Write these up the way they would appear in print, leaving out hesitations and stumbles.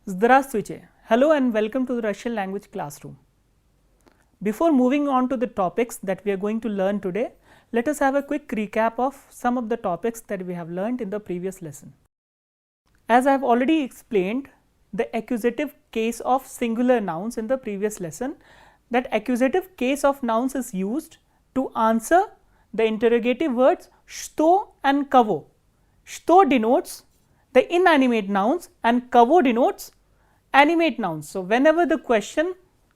Здравствуйте. Hello and welcome to the Russian language classroom. Before moving on to the topics that we are going to learn today, let us have a quick recap of some of the topics that we have learned in the previous lesson. As I have already explained the accusative case of singular nouns in the previous lesson, that accusative case of nouns is used to answer the interrogative words что and кого. Что denotes the inanimate nouns and kavo denotes animate nouns. So, whenever the question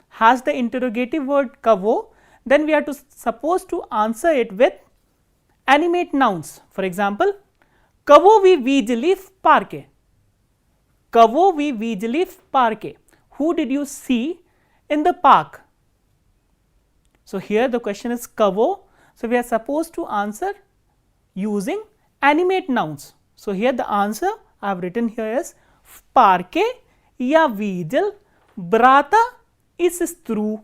has the interrogative word kavo, then we are supposed to answer it with animate nouns. For example, kavo vi vidjeli v parke. Kavo vi vidjeli v parke. Who did you see in the park? So, here the question is kavo. So, we are supposed to answer using animate nouns. So, here the answer I have written here is v parke ya vidjel brata is true.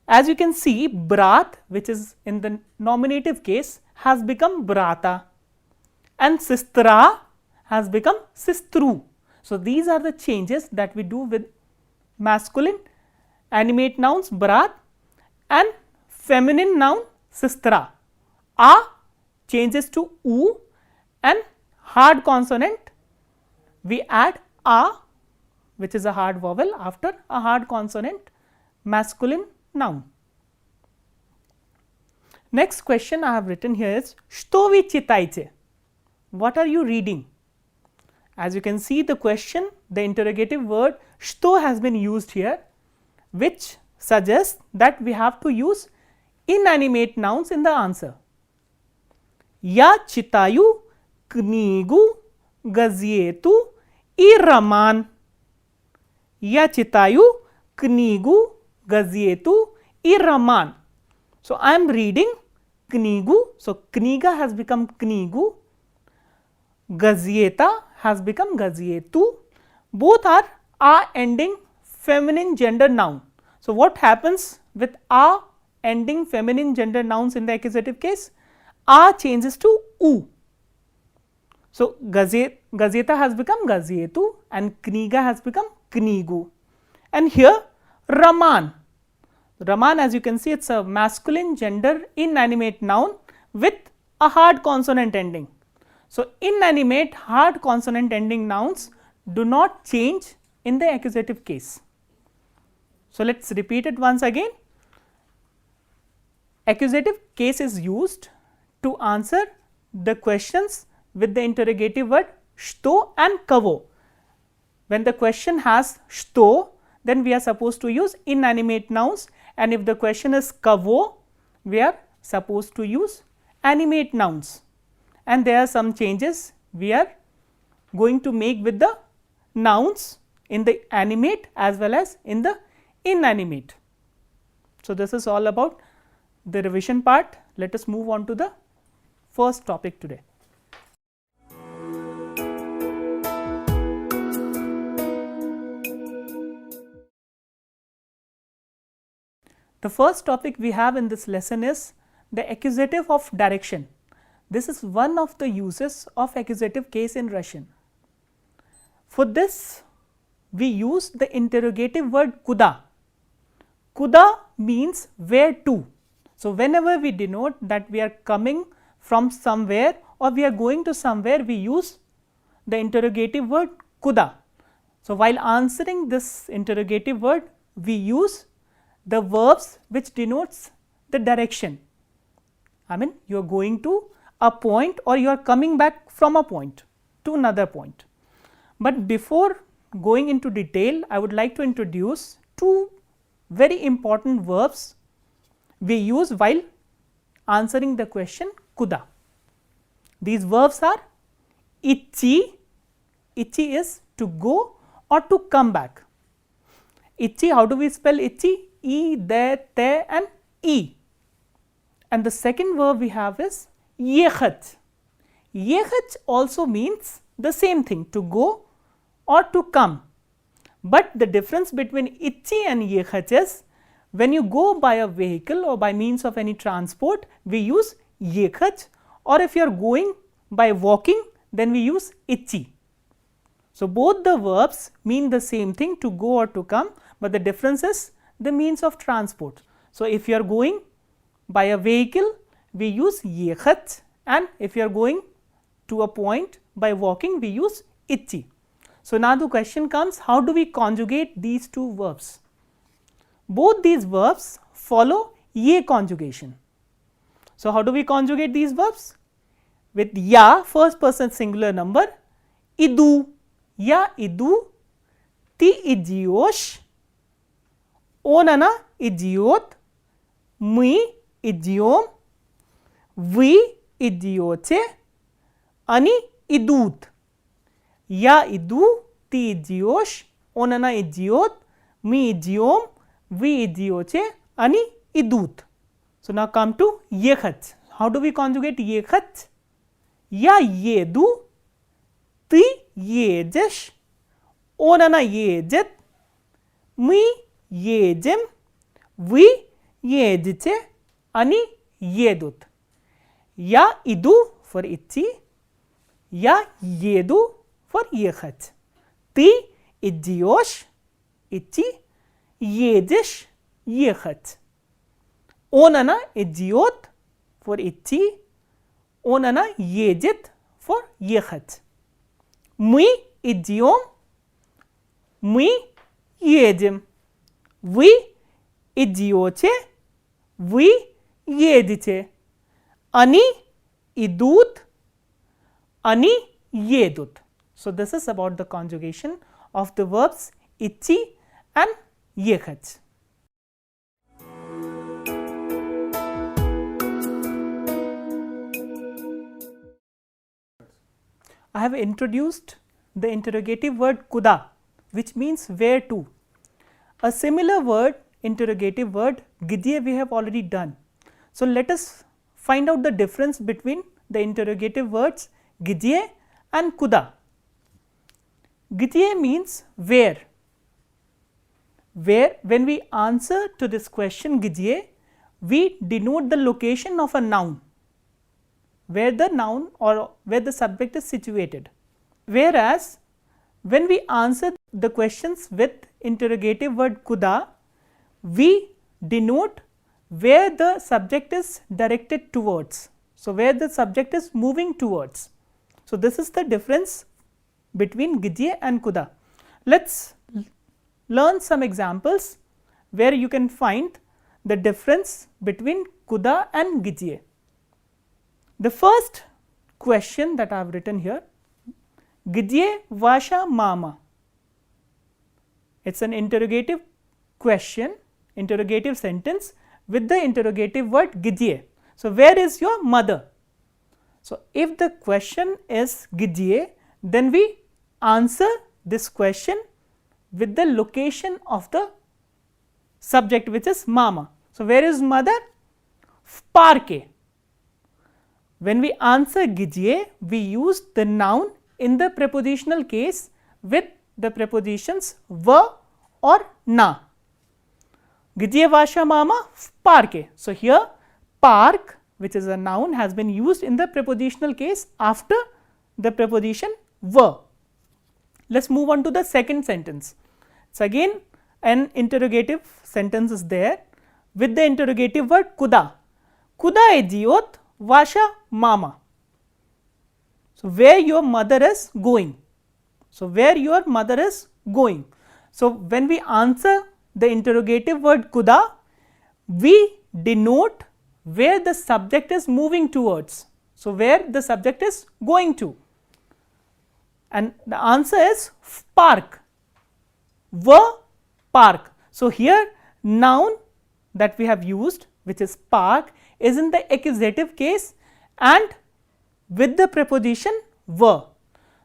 As you can see, brat, which is in the nominative case, has become brata and sistra has become sistru. So, these are the changes that we do with masculine animate nouns brat and feminine noun sistra. A changes to u and hard consonant we add a, which is a hard vowel after a hard consonant masculine noun. Next question I have written here is что вы читаете? What are you reading? As you can see the question, the interrogative word что has been used here, which suggests that we have to use inanimate nouns in the answer. Я читаю книгу, газету и роман. Я читаю книгу, газету и роман. So, I am reading книгу. So, книга has become книгу. Газета has become газету. Both are a ending feminine gender noun. So, what happens with a ending feminine gender nouns in the accusative case? A changes to u. So, gazeta has become gazetu and kniga has become knigu. And here Raman. Raman, as you can see, it is a masculine gender inanimate noun with a hard consonant ending. So, inanimate hard consonant ending nouns do not change in the accusative case. So, let us repeat it once again. Accusative case is used to answer the questions with the interrogative word что and кого. When the question has что, then we are supposed to use inanimate nouns, and if the question is кого, we are supposed to use animate nouns, and there are some changes we are going to make with the nouns in the animate as well as in the inanimate. So, this is all about the revision part. Let us move on to the first topic today. The first topic we have in this lesson is the accusative of direction. This is one of the uses of accusative case in Russian. For this, we use the interrogative word Куда. Куда means where to. So, whenever we denote that we are coming from somewhere or we are going to somewhere, we use the interrogative word Куда. So, while answering this interrogative word, we use the verbs which denotes the direction. I mean, you are going to a point or you are coming back from a point to another point. But before going into detail, I would like to introduce two very important verbs we use while answering the question Куда. These verbs are идти. Идти is to go or to come back. Идти, how do we spell идти? E, de, te and e. And the second verb we have is ехать. Ехать also means the same thing, to go or to come. But the difference between идти and ехать is when you go by a vehicle or by means of any transport, we use ехать, or if you are going by walking, then we use идти. So, both the verbs mean the same thing, to go or to come, but the difference is the means of transport. So, if you are going by a vehicle, we use yekhat, and if you are going to a point by walking, we use ichi. So, now the question comes, how do we conjugate these two verbs? Both these verbs follow ye conjugation. So, how do we conjugate these verbs? With ya, first person singular number, idu, ya idu, ti idiosh, onana idiot, mi idiom, vi idiote, ani idut. Ya idu, ti idiosh, onana idiot, mi idiom, vi idiote, ani idut. So, now come to yekhat. How do we conjugate yekhat? Ya yedu, ti yejesh, onana yejet, mi yejem, vi yejite, ani yedut. Ya idu for ichi, ya yedu for yekhat. Ti idiosh, ichi, yejesh, yekhat. Onana idiot for ichi, onana yejet for yekhat. Mi idiom, mi yejem. Vi idiote, vi yedite. Ani idut, ani yedut. So, this is about the conjugation of the verbs ichi and yekhat. I have introduced the interrogative word kuda, which means where to. A similar word, interrogative word gidye, we have already done. So, let us find out the difference between the interrogative words gidye and kuda. Gidye means where. Where, when we answer to this question gidye, we denote the location of a noun, where the noun or where the subject is situated. Whereas, when we answer the questions with interrogative word kuda, we denote where the subject is directed towards. So, where the subject is moving towards. So, this is the difference between gidye and kuda. Let us learn some examples where you can find the difference between kuda and gidye. The first question that I have written here, gidye vasha mama. It is an interrogative question, interrogative sentence with the interrogative word gidye. So, where is your mother? So, if the question is gidye, then we answer this question with the location of the subject, which is mama. So, where is mother? Parke. When we answer gidye, we use the noun in the prepositional case with the prepositions va or na. Gidye vasha mama parke. So, here park, which is a noun, has been used in the prepositional case after the preposition va. Let us move on to the second sentence. So, again an interrogative sentence is there with the interrogative word kuda. Kuda idiot vasha mama. So, where your mother is going. So, where your mother is going. So, when we answer the interrogative word kuda, we denote where the subject is moving towards. So, where the subject is going to, and the answer is park, va park. So, here noun that we have used, which is park, is in the accusative case and with the preposition va.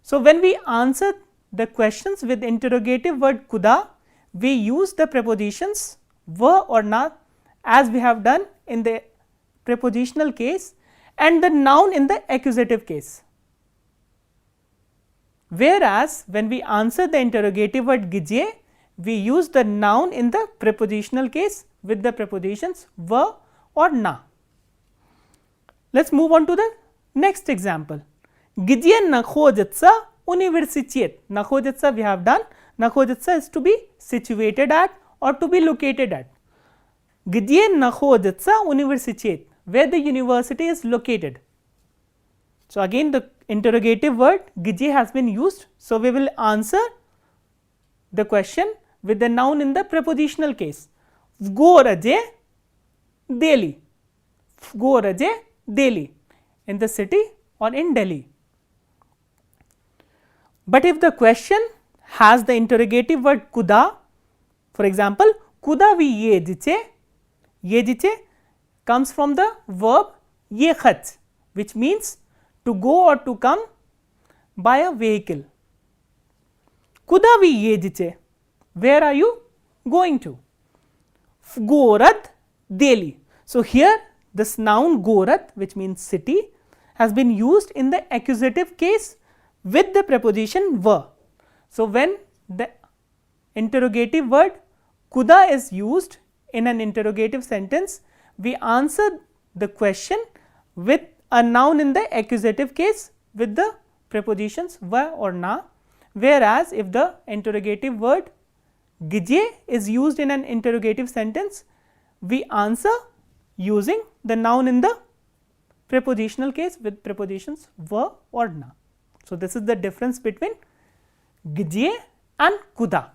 So, when we answer the questions with interrogative word kuda, we use the prepositions va or na as we have done in the prepositional case and the noun in the accusative case. Whereas, when we answer the interrogative word gidye, we use the noun in the prepositional case with the prepositions va or na. Let us move on to the next example. Gidye na khodetsa Universität. Находится we have done. Находится is to be situated at or to be located at. Где находится университет? Where the university is located. So again the interrogative word где has been used. So we will answer the question with the noun in the prepositional case. В городе Delhi. В городе Delhi. In the city or in Delhi. But if the question has the interrogative word Куда, for example, Куда вы едете? Едете comes from the verb ехать, which means to go or to come by a vehicle. Куда вы едете? Where are you going to? В город Delhi. So here this noun город, which means city, has been used in the accusative case with the preposition в. So when the interrogative word Куда is used in an interrogative sentence, we answer the question with a noun in the accusative case with the prepositions в or на, whereas if the interrogative word где is used in an interrogative sentence, we answer using the noun in the prepositional case with prepositions в or на. So this is the difference between где and куда.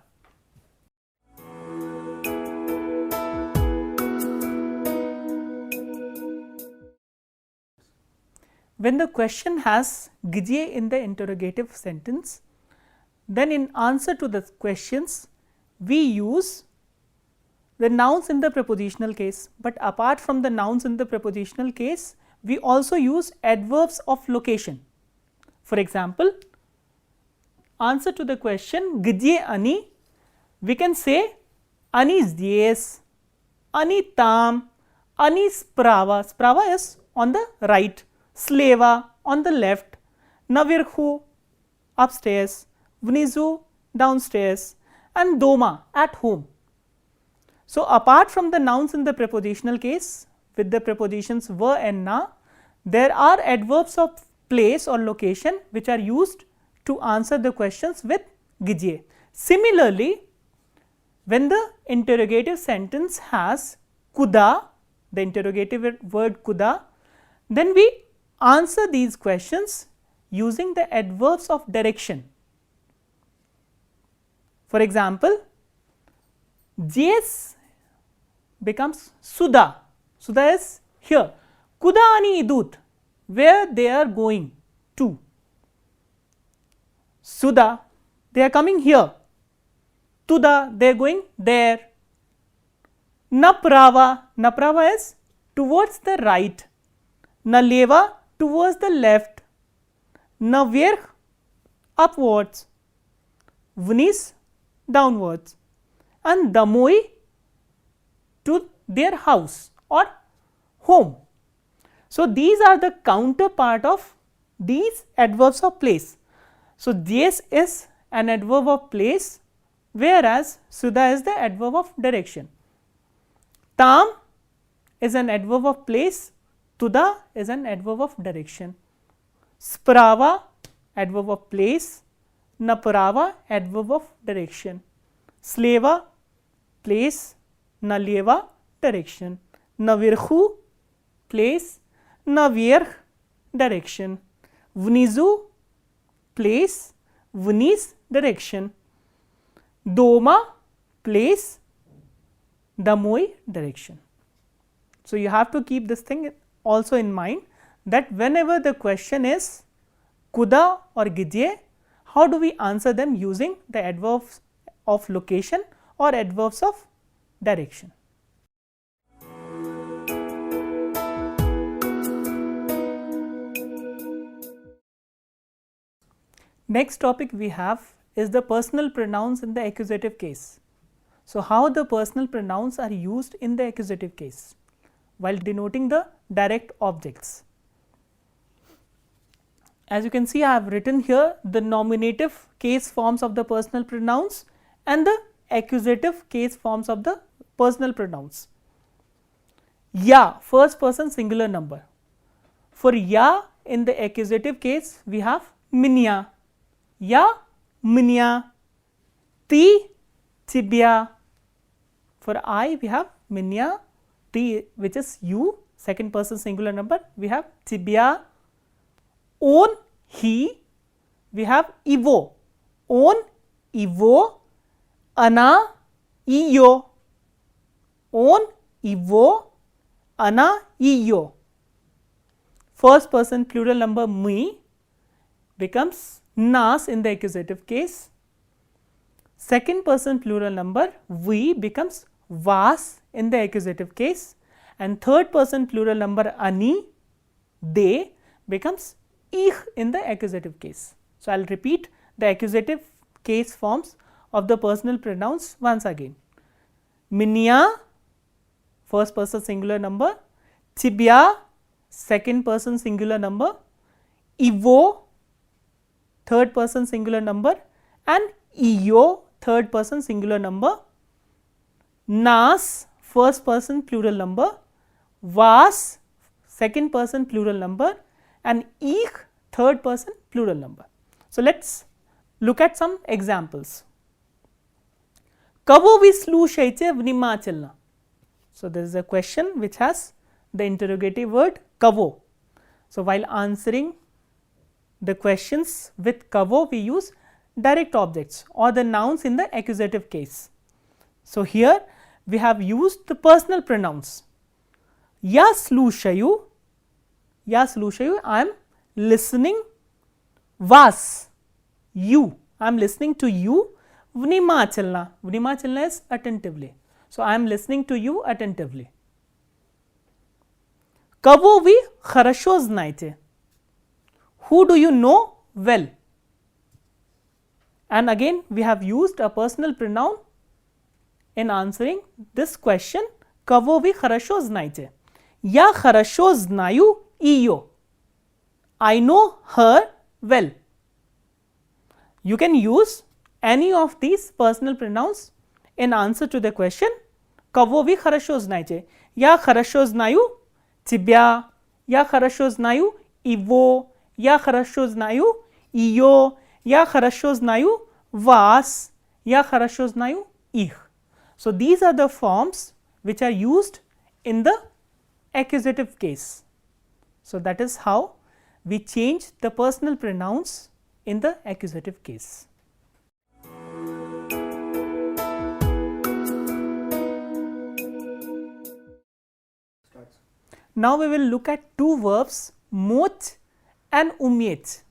When the question has где in the interrogative sentence, then in answer to the questions we use the nouns in the prepositional case, but apart from the nouns in the prepositional case, we also use adverbs of location. For example, answer to the question где они, we can say они здесь, они там, они справа. Справа is on the right, слева on the left, наверху upstairs, внизу downstairs, and дома at home. So apart from the nouns in the prepositional case with the prepositions в and на, there are adverbs of place or location which are used to answer the questions with где. Similarly, when the interrogative sentence has куда, the interrogative word куда, then we answer these questions using the adverbs of direction. For example, здесь becomes сюда. Сюда is here. Куда они идут? Where they are going to. Сюда, they are coming here. Туда, they are going there. Направо, направо is towards the right. Налево, towards the left. Наверх, upwards. Вниз, downwards. And домой, to their house or home. So these are the counterpart of these adverbs of place. So здесь is an adverb of place, whereas сюда is the adverb of direction. Там is an adverb of place, туда is an adverb of direction. Справа adverb of place, направо adverb of direction. Слева place, налево direction. Наверху place, наверх direction. Внизу place, вниз direction. Дома place, домой direction. So you have to keep this thing also in mind that whenever the question is куда or где, how do we answer them using the adverbs of location or adverbs of direction. Next topic we have is the personal pronouns in the accusative case. So how the personal pronouns are used in the accusative case while denoting the direct objects. As you can see, I have written here the nominative case forms of the personal pronouns and the accusative case forms of the personal pronouns. Ya, first person singular number. For ya in the accusative case we have меня. ya minya, ti tibia. For I we have minya, ti which is you, second person singular number, we have tibia. On he, we have ivo, on ivo, ana iyo, on ivo, ana iyo. First person plural number me becomes nas in the accusative case. Second person plural number we becomes vas in the accusative case, and third person plural number ani, they becomes ich in the accusative case. So, I will repeat the accusative case forms of the personal pronouns once again. Minya, first person singular number, tibia, second person singular number, ivo, third person singular number, and iyo, third person singular number. Nas, first person plural number, vas, second person plural number, and ich, third person plural number. So, let us look at some examples. Kavo vi slušajte vнимательно. So, there is a question which has the interrogative word kavo. So, while answering the questions with kavo, we use direct objects or the nouns in the accusative case. So, here we have used the personal pronouns. Ya slušaju, I am listening. Vas, you, I am listening to you. Vнимательно is attentively. So, I am listening to you attentively. Kavo vi хорошо знаете, who do you know well? And again we have used a personal pronoun in answering this question. Kavo vi хорошо знаете. Я хорошо знаю ее. I know her well. You can use any of these personal pronouns in answer to the question. Кого вы хорошо знаете? Я хорошо знаю тебя. Я хорошо знаю его. Я хорошо знаю ее. Я хорошо знаю вас. Я хорошо знаю их. So, these are the forms which are used in the accusative case. So, that is how we change the personal pronouns in the accusative case. Now, we will look at two verbs, moch and umiet.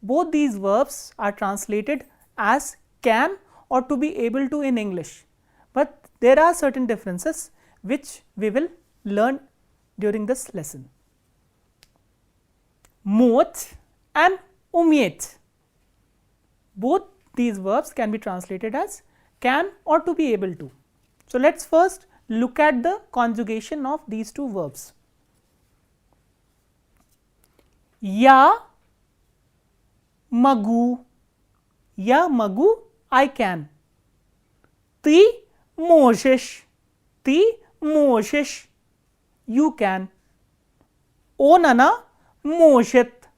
Both these verbs are translated as can or to be able to in English, but there are certain differences which we will learn during this lesson. Moch and umiet. Both these verbs can be translated as can or to be able to. So, let us first look at the conjugation of these two verbs. Ya magu, I can. Ti можешь, you can. Он она может,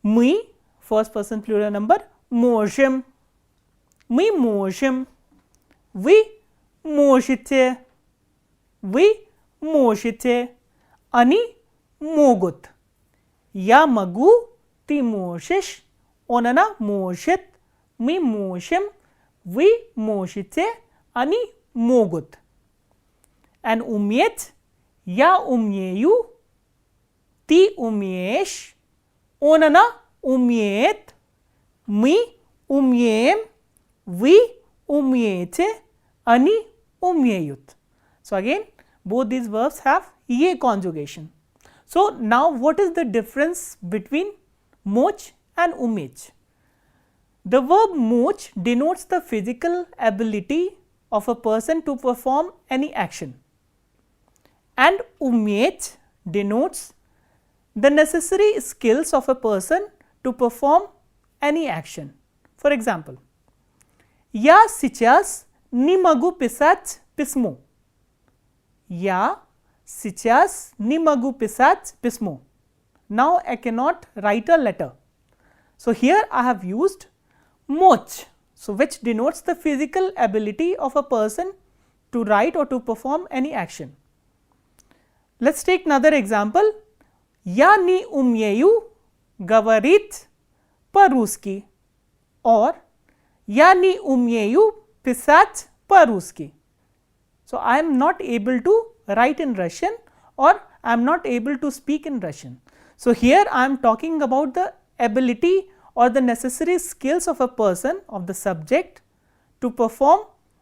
Мы, first person plural number, можем, мы можем. Вы можете, они могут. Я могу, ты можешь, он она может, мы можем, вы можете, они могут. And уметь, я умею, ты умеешь, он она умеет, мы умеем, вы умеете, они умеют. So, again both these verbs have ye conjugation. So, now what is the difference between moch and umech? The verb moch denotes the physical ability of a person to perform any action, and umech denotes the necessary skills of a person to perform any action. For example, я сейчас не могу писать письмо. Я сейчас не могу писать письмо. Now I cannot write a letter. So here I have used moch, so which denotes the physical ability of a person to write or to perform any action. Let us take another example. Я не умею говорить по-русски, or я не умею писать по-русски. So I am not able to write in Russian, or I am not able to speak in Russian. So here I am talking about the ability or the necessary skills of a person, of the subject, to perform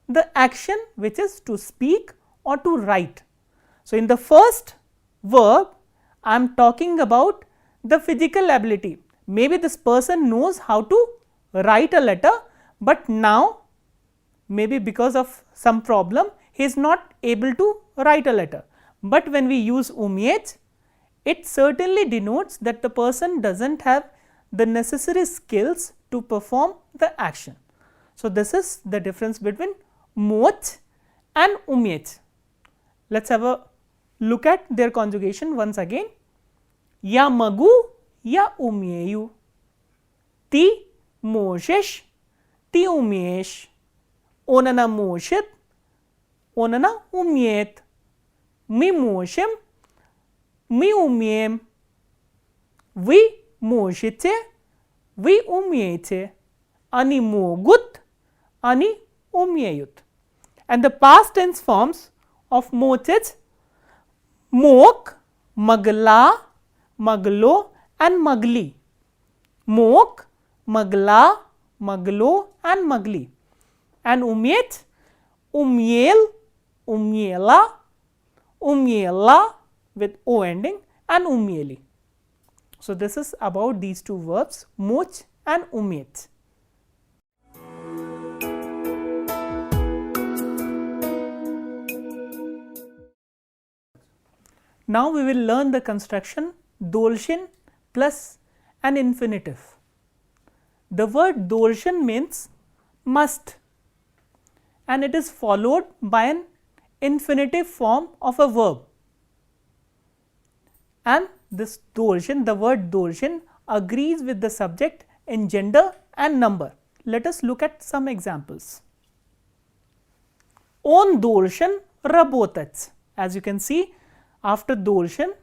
the action which is to speak or to write. So in the first verb I am talking about the physical ability. Maybe this person knows how to write a letter, but now maybe because of some problem he is not able to write a letter. But when we use umiet, it certainly denotes that the person does not have the necessary skills to perform the action. So this is the difference between moch and umiet. Let us have a look at their conjugation once again. Я могу, я умею. Ты можешь, ты умеешь. Он, она может, он, она умеет. Мы можем, мы умеем. Вы можете, вы умеете. Они могут, они умеют. And the past tense forms of moches: mok, magla, maglo and magli. Mok, magla, maglo and magli. And umiet, umiel, umiela, umiela with o ending, and umieli. So this is about these two verbs, moch and umiet. Now we will learn the construction dolshin plus an infinitive. The word dolshin means must, and it is followed by an infinitive form of a verb. And this dolshin, the word dolshin, agrees with the subject in gender and number. Let us look at some examples. On dolshin работать. As you can see, after dolshin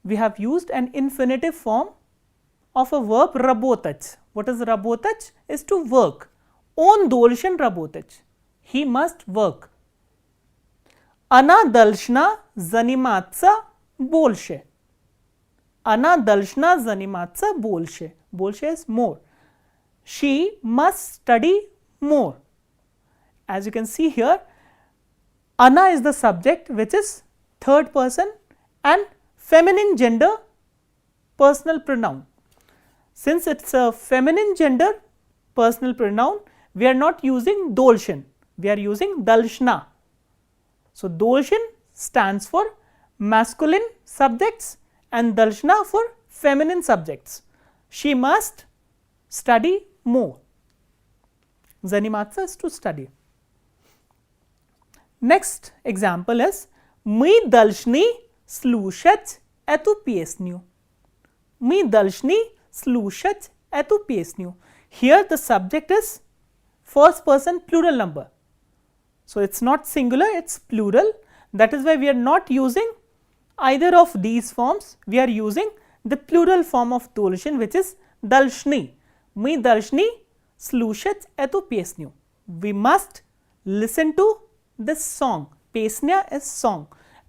we have used an infinitive form of a verb работать. What is работать? Is to work. On dolshin работать. He must work. Она должна заниматься больше. Она должна заниматься больше. Больше is more. She must study more. As you can see here, Ana is the subject, which is third person and feminine gender personal pronoun. Since it is a feminine gender personal pronoun, we are not using dolshin, we are using dalshna. So dolshin stands for masculine subjects and dalshna for feminine subjects. She must study more. Заниматься is to study. Next example is мы должны слушать эту песню. Мы должны слушать эту песню. Here the subject is first person plural number. So it is not singular, it is plural. That is why we are not using either of these forms. We are using the plural form of dolshin, which is dalshni. Мы должны слушать эту песню. We must listen to this song. Pesnya is song.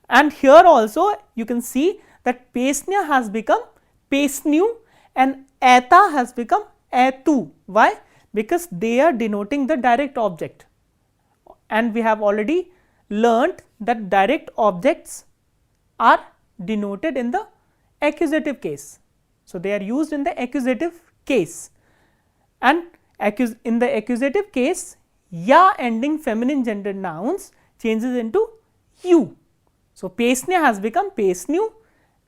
And here also you can see that pesnya has become pesnyu and eta has become etu. Why? Because they are denoting the direct object. And we have already learnt that direct objects are denoted in the accusative case. So they are used in the accusative case. And in the accusative case, ya ending feminine gender nouns changes into you. So pesnya has become pesnyu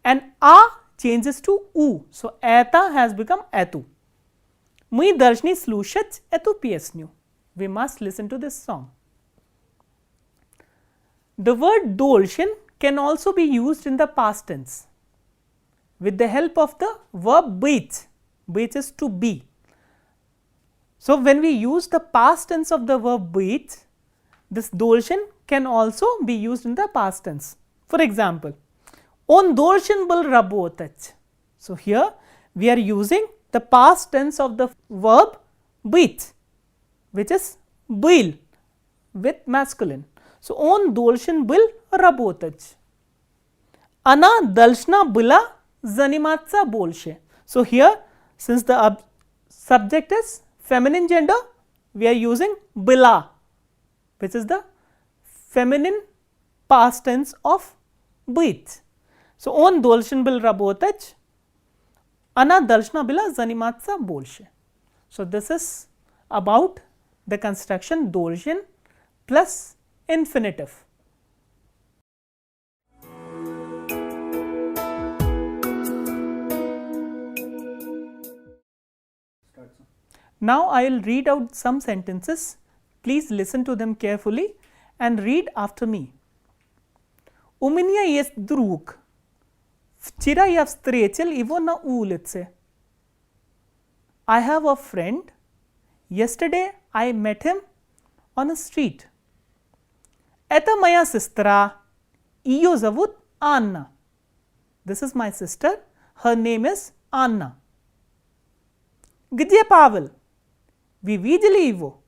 and a changes to u. So eta has become etu. Мы должны слушать эту песню. We must listen to this song. The word dolshin can also be used in the past tense. with the help of the verb быть. Быть is to be. So, when we use the past tense of the verb быть, this должен can also be used in the past tense. For example, он должен был работать. So, here we are using the past tense of the verb быть, which is был with masculine. So, он должен был работать. Она должна была заниматься больше. So, here since the subject is feminine gender, we are using была, which is the feminine past tense of быть. So, он должен был работать. Она должна была заниматься больше. So, this is about the construction должен plus infinitive. Now, I will read out some sentences. Please listen to them carefully and read after me. У меня есть друг. Вчера я встретил его на улице. I have a friend. Yesterday I met him on a street. Это моя сестра. Ее зовут Анна. This is my sister. Her name is Anna. Где Павел? Вы видели его?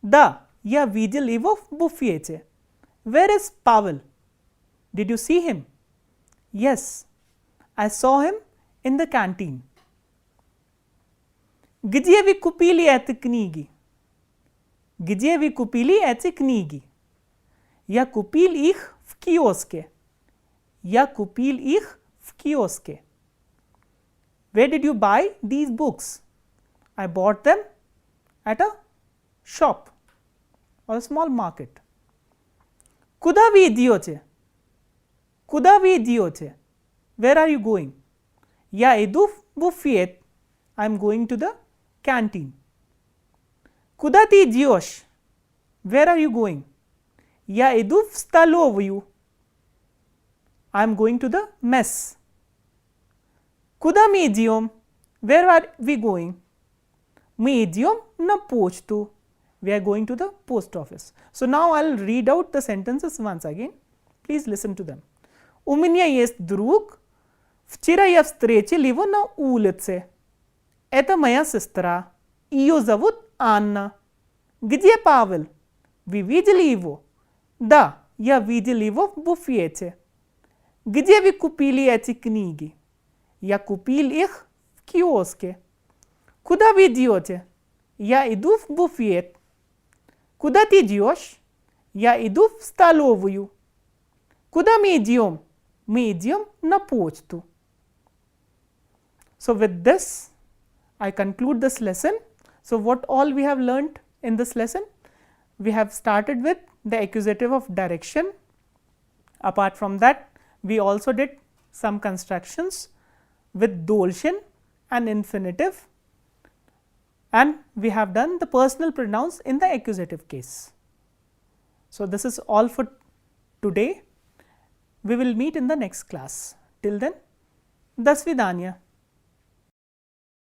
Да, я видел его в буфете. Where is Pavel? Did you see him? Yes, I saw him in the canteen. Где вы купили эти книги? Где вы купили эти книги? Я купил их в киоске. Я купил их в киоске. Where did you buy these books? I bought them at a shop or a small market. Куда вы идете? Куда вы идете? Where are you going? Я иду в буфет. I'm going to the canteen. Куда ты идешь? Where are you going? Я иду в столовую. I'm going to the mess. Куда мы идем? Where are we going? Мы идем на почту. We are going to the post office. So, now I will read out the sentences once again. Please listen to them. У меня есть друг. Вчера я встретил его на улице. Это моя сестра. Ее зовут Анна. Где Павел? Вы видели его? Да, я видел его в буфете. Где вы купили эти книги? Я купил их в киоске. Куда вы идете? Я иду в буфет. Куда ты идешь? Я иду в столовую. Куда мы идем? Мы идем на почту. So, with this, I conclude this lesson. So, what all we have learnt in this lesson? We have started with the accusative of direction. Apart from that, we also did some constructions with должен and infinitive, and we have done the personal pronouns in the accusative case. So, this is all for today. We will meet in the next class. Till then, до свидания.